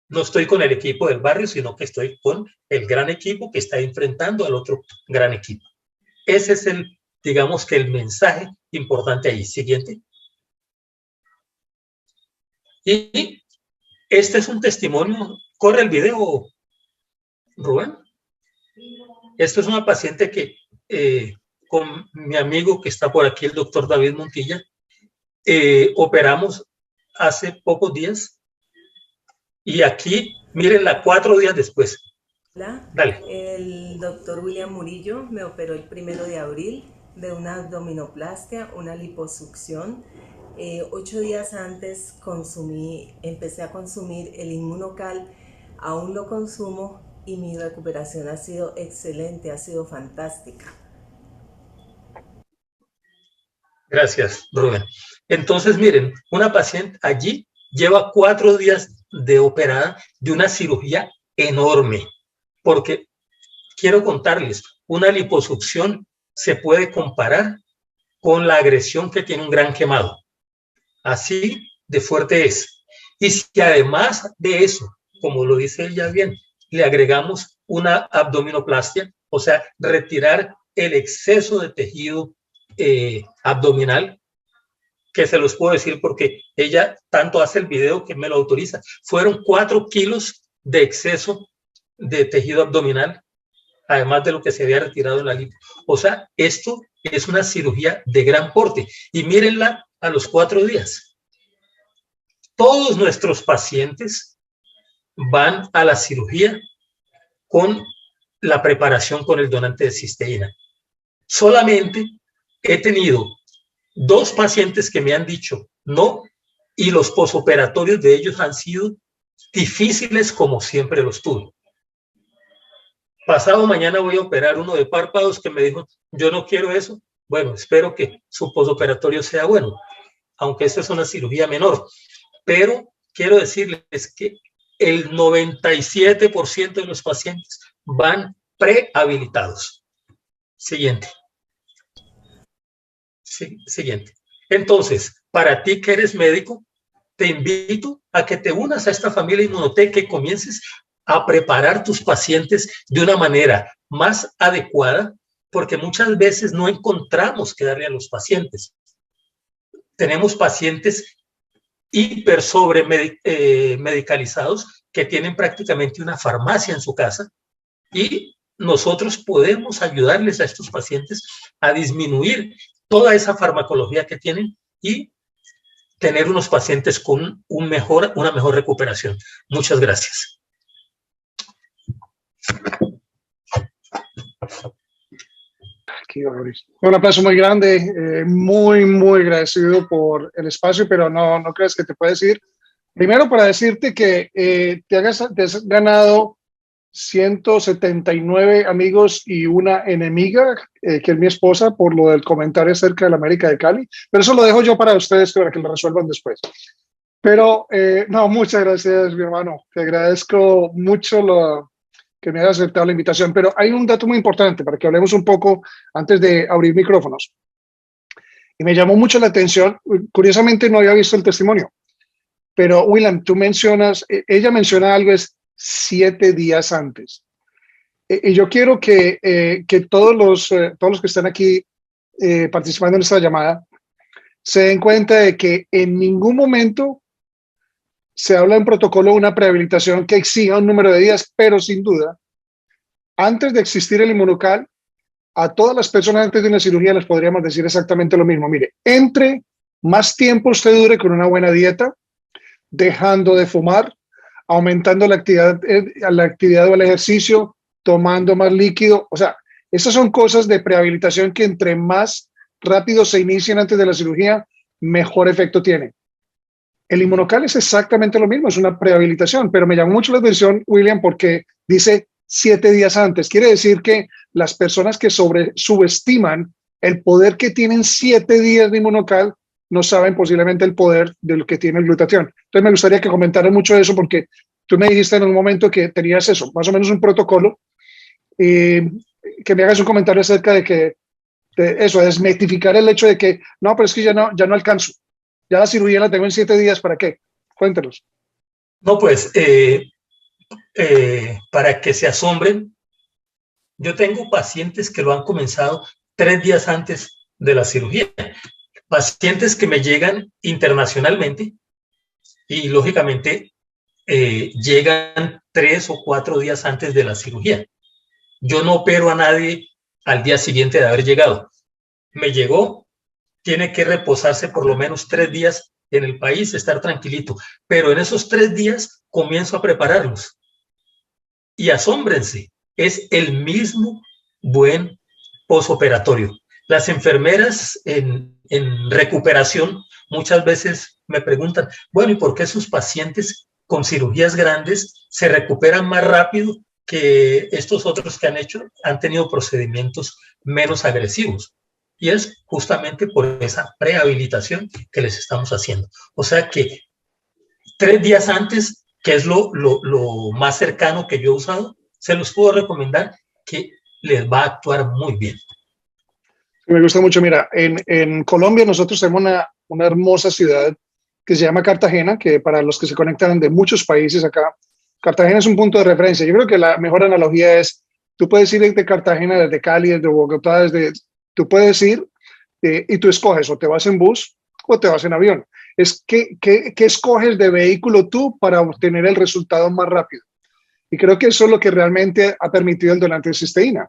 no estoy con el equipo del barrio, sino que estoy con el gran equipo que está enfrentando al otro gran equipo. Ese es digamos que el mensaje importante ahí. Siguiente. Y este es un testimonio. Corre el video, Rubén. Esto es una paciente que con mi amigo que está por aquí, el doctor David Montilla, operamos hace pocos días. Y aquí, mírenla 4 días después. Hola, Dale. el doctor William Murillo me operó el 1 de abril de una abdominoplastia, una liposucción. 8 días antes empecé a consumir el Inmunocal, aún lo consumo y mi recuperación ha sido excelente, ha sido fantástica. Gracias, Rubén. Entonces, miren, una paciente allí lleva 4 días de operada de una cirugía enorme, porque quiero contarles, una liposucción se puede comparar con la agresión que tiene un gran quemado. Así de fuerte es. Y si además de eso, como lo dice ella bien, le agregamos una abdominoplastia, o sea, retirar el exceso de tejido abdominal, que se los puedo decir porque ella tanto hace el video que me lo autoriza. Fueron 4 kilos de exceso de tejido abdominal, además de lo que se había retirado en la lipo. O sea, esto es una cirugía de gran porte. Y mírenla a los 4 días. Todos nuestros pacientes van a la cirugía con la preparación con el donante de cisteína. Solamente he tenido 2 pacientes que me han dicho no, y los posoperatorios de ellos han sido difíciles como siempre los tuve. Pasado mañana voy a operar uno de párpados que me dijo, yo no quiero eso. Bueno, espero que su posoperatorio sea bueno, aunque esta es una cirugía menor. Pero quiero decirles que el 97% de los pacientes van prehabilitados. Siguiente. Siguiente. Entonces, para ti que eres médico, te invito a que te unas a esta familia Inmunotech, que comiences a preparar tus pacientes de una manera más adecuada, porque muchas veces no encontramos qué darle a los pacientes. Tenemos pacientes hiper sobre medicalizados que tienen prácticamente una farmacia en su casa, y nosotros podemos ayudarles a estos pacientes a disminuir toda esa farmacología que tienen y tener unos pacientes con una mejor recuperación. Muchas gracias. Un aplauso muy grande, muy agradecido por el espacio, pero no creas que te puedes ir. Primero, para decirte que te has ganado 179 amigos y una enemiga, que es mi esposa, por lo del comentario acerca de la América de Cali, pero eso lo dejo yo para ustedes, para que lo resuelvan después. Pero no, muchas gracias, mi hermano. Te agradezco mucho que me hayas aceptado la invitación, pero hay un dato muy importante para que hablemos un poco antes de abrir micrófonos. Y me llamó mucho la atención, curiosamente no había visto el testimonio, pero William, tú mencionas, ella menciona algo, es 7 días antes. Y yo quiero que todos los que están aquí participando en esta llamada se den cuenta de que en ningún momento se habla en protocolo de una prehabilitación que exija un número de días, pero sin duda, antes de existir el Inmunocal, a todas las personas antes de una cirugía les podríamos decir exactamente lo mismo. Mire, entre más tiempo usted dure con una buena dieta, dejando de fumar, aumentando la actividad o el ejercicio, tomando más líquido. O sea, esas son cosas de prehabilitación que entre más rápido se inician antes de la cirugía, mejor efecto tiene. El Inmunocal es exactamente lo mismo, es una prehabilitación, pero me llamó mucho la atención, William, porque dice 7 días antes. Quiere decir que las personas que subestiman el poder que tienen 7 días de Inmunocal no saben posiblemente el poder de lo que tiene el glutatión. Entonces me gustaría que comentaras mucho eso, porque tú me dijiste en un momento que tenías eso, más o menos un protocolo, y que me hagas un comentario acerca de eso, desmitificar el hecho de que no, pero es que ya no alcanzo. Ya la cirugía la tengo en 7 días, ¿para qué? Cuéntanos. No, pues para que se asombren, yo tengo pacientes que lo han comenzado 3 días antes de la cirugía, pacientes que me llegan internacionalmente y lógicamente llegan 3 o 4 días antes de la cirugía. Yo no opero a nadie al día siguiente de haber llegado. Me llegó, tiene que reposarse por lo menos 3 días en el país, estar tranquilito. Pero en esos 3 días comienzo a prepararlos. Y asómbrense, es el mismo buen posoperatorio. Las enfermeras en recuperación muchas veces me preguntan, bueno, ¿y por qué sus pacientes con cirugías grandes se recuperan más rápido que estos otros que han tenido procedimientos menos agresivos? Y es justamente por esa prehabilitación que les estamos haciendo. O sea que 3 días antes, que es lo más cercano que yo he usado, se los puedo recomendar que les va a actuar muy bien. Me gusta mucho. Mira, en Colombia nosotros tenemos una hermosa ciudad que se llama Cartagena, que para los que se conectan de muchos países acá, Cartagena es un punto de referencia. Yo creo que la mejor analogía es, tú puedes ir desde Cartagena, desde Cali, desde Bogotá, tú puedes ir y tú escoges o te vas en bus o te vas en avión. Es ¿qué escoges de vehículo tú para obtener el resultado más rápido? Y creo que eso es lo que realmente ha permitido el donante de cisteína.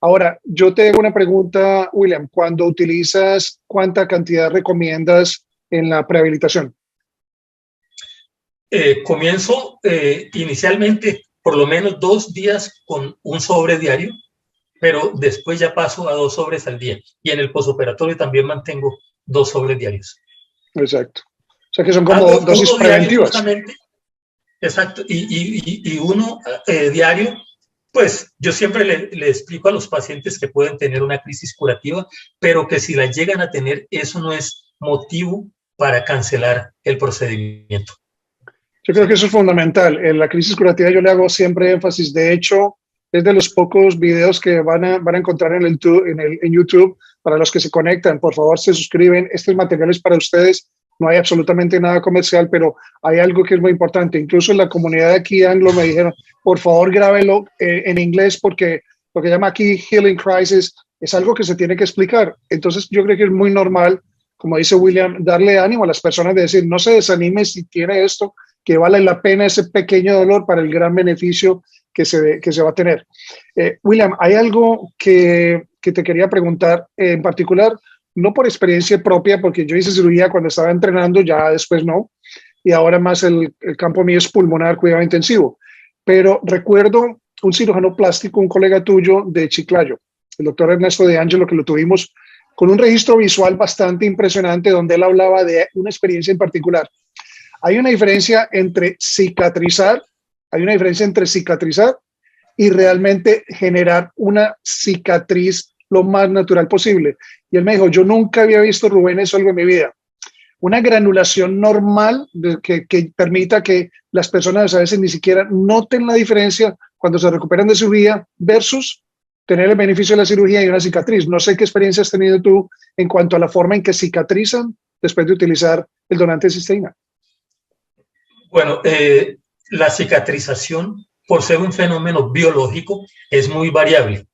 Ahora, yo te hago una pregunta, William. Cuando utilizas, ¿cuánta cantidad recomiendas en la prehabilitación? Comienzo inicialmente por lo menos 2 días con un sobre diario, pero después ya paso a 2 sobres al día. Y en el posoperatorio también mantengo 2 sobres diarios. Exacto. O sea que son como dosis preventivas. Justamente. Exacto. Y uno diario, pues yo siempre le explico a los pacientes que pueden tener una crisis curativa, pero que si la llegan a tener, eso no es motivo para cancelar el procedimiento. Yo creo que eso es fundamental. En la crisis curativa yo le hago siempre énfasis. De hecho, es de los pocos videos que van a encontrar en YouTube. Para los que se conectan, por favor, se suscriben. Este material es para ustedes. No hay absolutamente nada comercial, pero hay algo que es muy importante. Incluso en la comunidad de aquí anglo me dijeron, por favor, grábenlo en inglés porque lo que llama aquí Healing Crisis es algo que se tiene que explicar. Entonces, yo creo que es muy normal, como dice William, darle ánimo a las personas de decir, no se desanime si tiene esto, que vale la pena ese pequeño dolor para el gran beneficio que se va a tener. William, hay algo que te quería preguntar en particular, no por experiencia propia, porque yo hice cirugía cuando estaba entrenando, ya después no, y ahora más el campo mío es pulmonar, cuidado intensivo. Pero recuerdo un cirujano plástico, un colega tuyo de Chiclayo, el doctor Ernesto de Angelo, que lo tuvimos con un registro visual bastante impresionante, donde él hablaba de una experiencia en particular. Hay una diferencia entre cicatrizar y realmente generar una cicatriz lo más natural posible. Y él me dijo, yo nunca había visto, Rubén, eso algo en mi vida. Una granulación normal que permita que las personas a veces ni siquiera noten la diferencia cuando se recuperan de cirugía versus tener el beneficio de la cirugía y una cicatriz. No sé qué experiencia has tenido tú en cuanto a la forma en que cicatrizan después de utilizar el donante de cisteína. Bueno, la cicatrización, por ser un fenómeno biológico, es muy variable.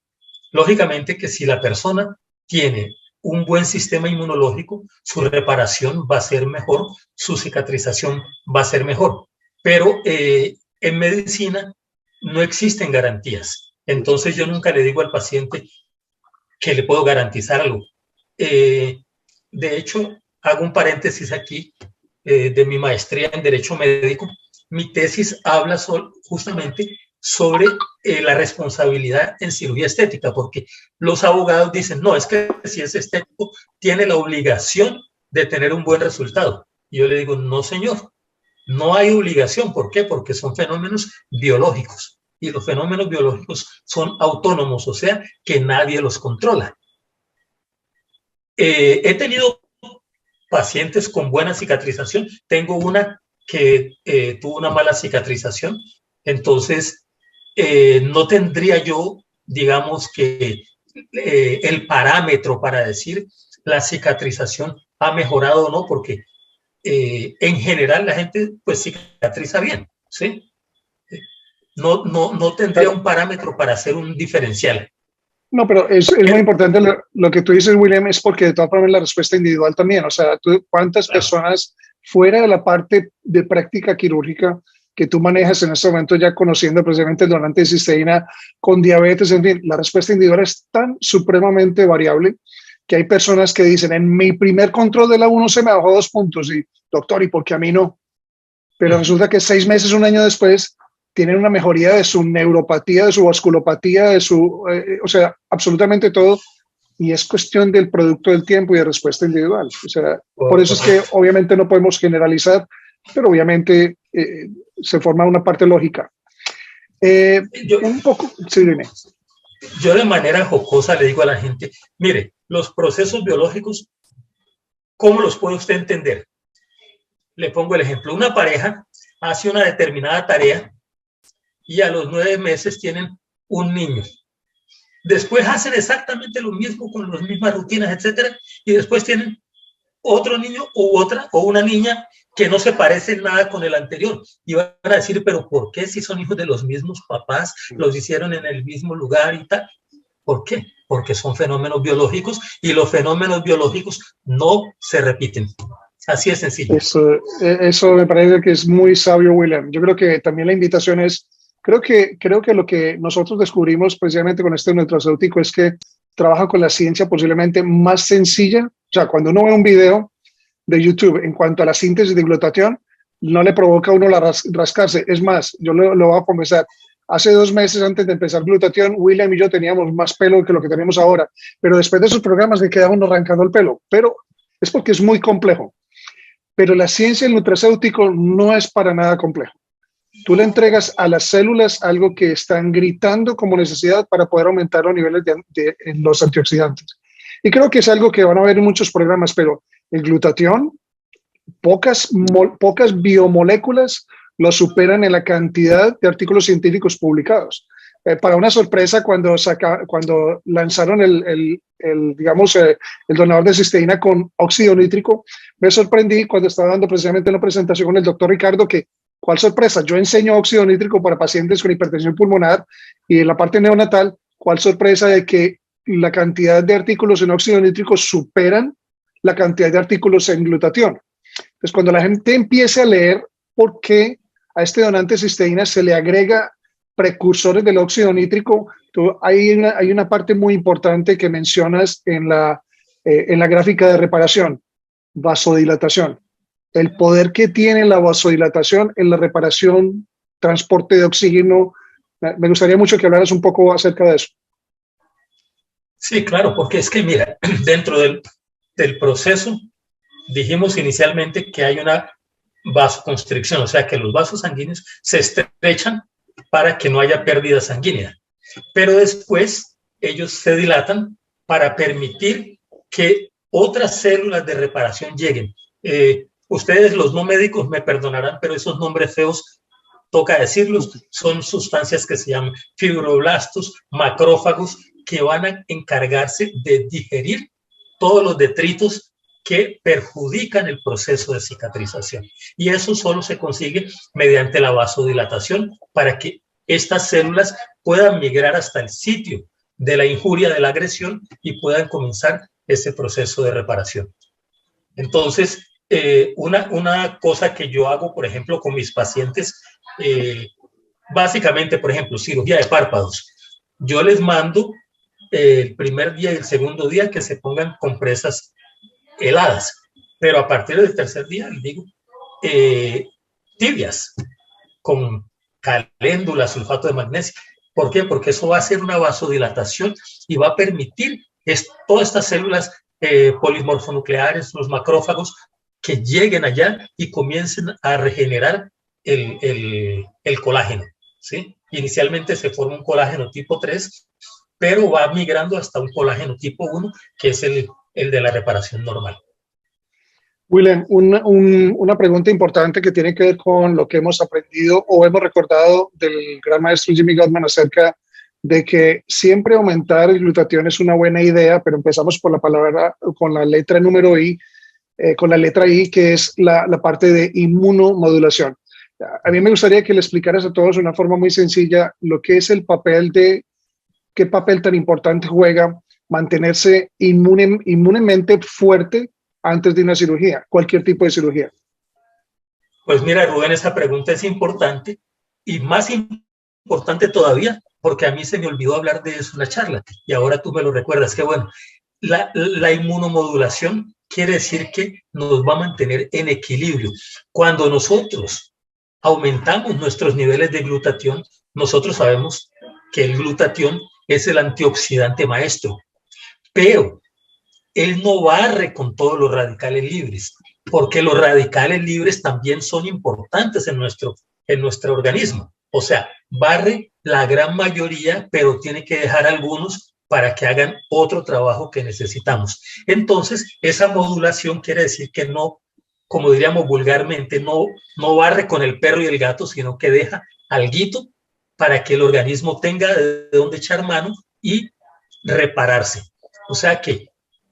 Lógicamente que si la persona tiene un buen sistema inmunológico, su reparación va a ser mejor, su cicatrización va a ser mejor. Pero en medicina no existen garantías. Entonces yo nunca le digo al paciente que le puedo garantizar algo. De hecho, hago un paréntesis aquí de mi maestría en Derecho Médico. Mi tesis habla justamente sobre la responsabilidad en cirugía estética, porque los abogados dicen, no, es que si es estético, tiene la obligación de tener un buen resultado. Y yo le digo, no, señor, no hay obligación. ¿Por qué? Porque son fenómenos biológicos y los fenómenos biológicos son autónomos, o sea, que nadie los controla. He tenido pacientes con buena cicatrización. Tengo una que tuvo una mala cicatrización, entonces no tendría yo, digamos que el parámetro para decir la cicatrización ha mejorado o no, porque en general la gente pues cicatriza bien, ¿sí? no tendría un parámetro para hacer un diferencial. No, pero es muy importante lo que tú dices, William, es porque de todas formas la respuesta individual también. O sea, ¿cuántas personas fuera de la parte de práctica quirúrgica que tú manejas en este momento, ya conociendo precisamente el donante de cisteína con diabetes? En fin, la respuesta individual es tan supremamente variable que hay personas que dicen, en mi primer control de la 1 se me bajó 2 puntos. Y, doctor, ¿y por qué a mí no? Pero resulta que 6 meses, un año después, tienen una mejoría de su neuropatía, de su vasculopatía, o sea, absolutamente todo. Y es cuestión del producto del tiempo y de respuesta individual. O sea, por eso es que obviamente no podemos generalizar, pero obviamente se forma una parte lógica. Un poco, sí, dime. Yo de manera jocosa le digo a la gente, mire, los procesos biológicos, ¿cómo los puede usted entender? Le pongo el ejemplo. Una pareja hace una determinada tarea y a los 9 meses tienen un niño. Después hacen exactamente lo mismo con las mismas rutinas, etcétera, y después tienen otro niño o una niña que no se parece nada con el anterior. Y van a decir, pero ¿por qué si son hijos de los mismos papás, los hicieron en el mismo lugar y tal? ¿Por qué? Porque son fenómenos biológicos y los fenómenos biológicos no se repiten. Así es sencillo. Eso me parece que es muy sabio, William. Yo creo que también la invitación es, creo que lo que nosotros descubrimos precisamente con este nutracéutico es que trabaja con la ciencia posiblemente más sencilla. O sea, cuando uno ve un video de YouTube en cuanto a la síntesis de glutatión, no le provoca a uno rascarse. Es más, yo lo voy a confesar, hace 2 meses antes de empezar glutatión, William y yo teníamos más pelo que lo que tenemos ahora, pero después de esos programas me quedaba uno arrancando el pelo, pero es porque es muy complejo. Pero la ciencia del nutracéutico no es para nada complejo. Tú le entregas a las células algo que están gritando como necesidad para poder aumentar los niveles de los antioxidantes. Y creo que es algo que van a ver en muchos programas, pero el glutatión, pocas biomoléculas lo superan en la cantidad de artículos científicos publicados. Para una sorpresa, cuando lanzaron el donador de cisteína con óxido nítrico, me sorprendí cuando estaba dando precisamente una presentación con el doctor Ricardo que, ¿cuál sorpresa? Yo enseño óxido nítrico para pacientes con hipertensión pulmonar y en la parte neonatal, ¿cuál sorpresa de que la cantidad de artículos en óxido nítrico superan la cantidad de artículos en glutatión? Entonces, cuando la gente empiece a leer por qué a este donante de cisteína se le agrega precursores del óxido nítrico, hay una parte muy importante que mencionas en la gráfica de reparación, vasodilatación. El poder que tiene la vasodilatación en la reparación, transporte de oxígeno. Me gustaría mucho que hablaras un poco acerca de eso. Sí, claro, porque es que mira, dentro del proceso dijimos inicialmente que hay una vasoconstricción, o sea que los vasos sanguíneos se estrechan para que no haya pérdida sanguínea, pero después ellos se dilatan para permitir que otras células de reparación lleguen. Ustedes, los no médicos, me perdonarán, pero esos nombres feos, toca decirlos, son sustancias que se llaman fibroblastos, macrófagos, que van a encargarse de digerir todos los detritos que perjudican el proceso de cicatrización. Y eso solo se consigue mediante la vasodilatación para que estas células puedan migrar hasta el sitio de la injuria, de la agresión y puedan comenzar ese proceso de reparación. Entonces, una cosa que yo hago, por ejemplo, con mis pacientes, básicamente, por ejemplo, cirugía de párpados. Yo les mando el primer día y el segundo día que se pongan compresas heladas, pero a partir del tercer día les digo tibias con caléndula, sulfato de magnesio. ¿Por qué? Porque eso va a hacer una vasodilatación y va a permitir todas estas células polimorfonucleares, los macrófagos, que lleguen allá y comiencen a regenerar el colágeno, ¿sí? Inicialmente se forma un colágeno tipo 3, pero va migrando hasta un colágeno tipo 1, que es el de la reparación normal. William, una pregunta importante que tiene que ver con lo que hemos aprendido o hemos recordado del gran maestro Jimmy Gottman acerca de que siempre aumentar el glutatión es una buena idea, pero empezamos por la palabra, con la letra número I, con la letra I, que es la parte de inmunomodulación. A mí me gustaría que le explicaras a todos de una forma muy sencilla lo que es el papel qué papel tan importante juega mantenerse inmunemente fuerte antes de una cirugía, cualquier tipo de cirugía. Pues mira, Rubén, esa pregunta es importante y más importante todavía porque a mí se me olvidó hablar de eso en la charla y ahora tú me lo recuerdas. Que bueno, la inmunomodulación quiere decir que nos va a mantener en equilibrio. Cuando nosotros aumentamos nuestros niveles de glutatión, nosotros sabemos que el glutatión es el antioxidante maestro, pero él no barre con todos los radicales libres, porque los radicales libres también son importantes en nuestro organismo. O sea, barre la gran mayoría, pero tiene que dejar algunos para que hagan otro trabajo que necesitamos. Entonces, esa modulación quiere decir que no, como diríamos vulgarmente, no barre con el perro y el gato, sino que deja alguito para que el organismo tenga de dónde echar mano y repararse. O sea que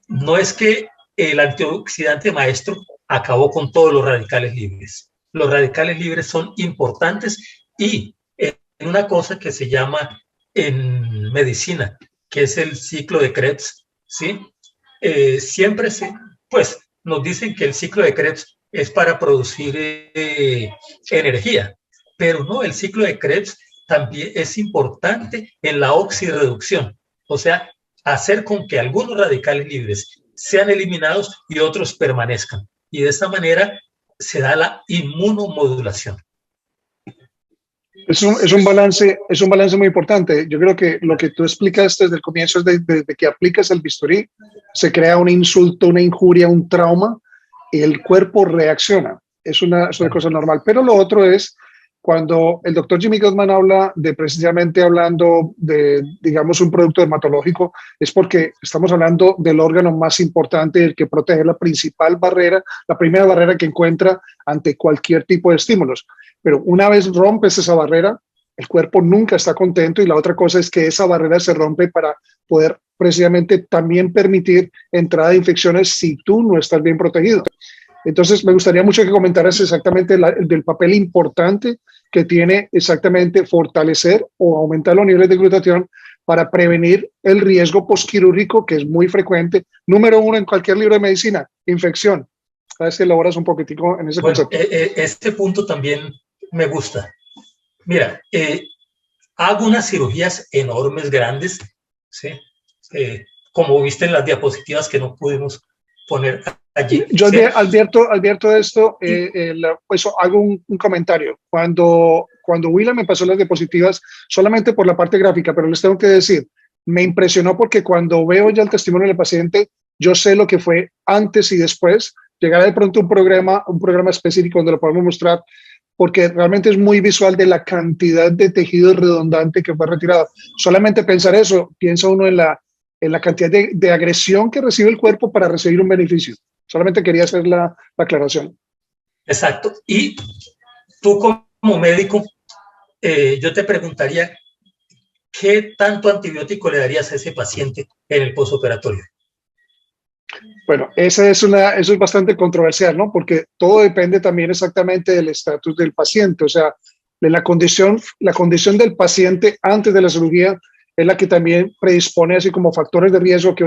no es que el antioxidante maestro acabó con todos los radicales libres. Los radicales libres son importantes y en una cosa que se llama en medicina, que es el ciclo de Krebs, ¿sí? Siempre pues nos dicen que el ciclo de Krebs es para producir energía, pero no, el ciclo de Krebs también es importante en la oxirreducción, o sea, hacer con que algunos radicales libres sean eliminados y otros permanezcan. Y de esta manera se da la inmunomodulación. Es un balance muy importante. Yo creo que lo que tú explicas desde el comienzo es desde que aplicas el bisturí, se crea un insulto, una injuria, un trauma, y el cuerpo reacciona. Es una cosa normal. Pero lo otro es cuando el doctor Jimmy Gottman habla precisamente hablando de, digamos, un producto dermatológico, es porque estamos hablando del órgano más importante, el que protege la principal barrera, la primera barrera que encuentra ante cualquier tipo de estímulos. Pero una vez rompes esa barrera, el cuerpo nunca está contento, y la otra cosa es que esa barrera se rompe para poder precisamente también permitir entrada de infecciones si tú no estás bien protegido. Entonces, me gustaría mucho que comentaras exactamente del papel importante que tiene exactamente fortalecer o aumentar los niveles de glutatión para prevenir el riesgo postquirúrgico, que es muy frecuente. Número 1 en cualquier libro de medicina, infección. A ver si elaboras un poquitico en ese concepto. Este punto también me gusta. Mira, hago unas cirugías enormes, grandes, ¿sí? Como viste en las diapositivas que no pudimos poner allí. Yo advierto esto, pues hago un comentario. Cuando William me pasó las diapositivas, solamente por la parte gráfica, pero les tengo que decir, me impresionó porque cuando veo ya el testimonio del paciente, yo sé lo que fue antes y después. Llegará de pronto un programa específico donde lo podemos mostrar, porque realmente es muy visual de la cantidad de tejido redundante que fue retirado. Solamente pensar eso, piensa uno en la cantidad de agresión que recibe el cuerpo para recibir un beneficio. Solamente quería hacer la aclaración. Exacto. Y tú como médico, yo te preguntaría, ¿qué tanto antibiótico le darías a ese paciente en el posoperatorio? Bueno, eso es bastante controversial, ¿no? Porque todo depende también exactamente del estatus del paciente, o sea, de la condición del paciente antes de la cirugía es la que también predispone así como factores de riesgo que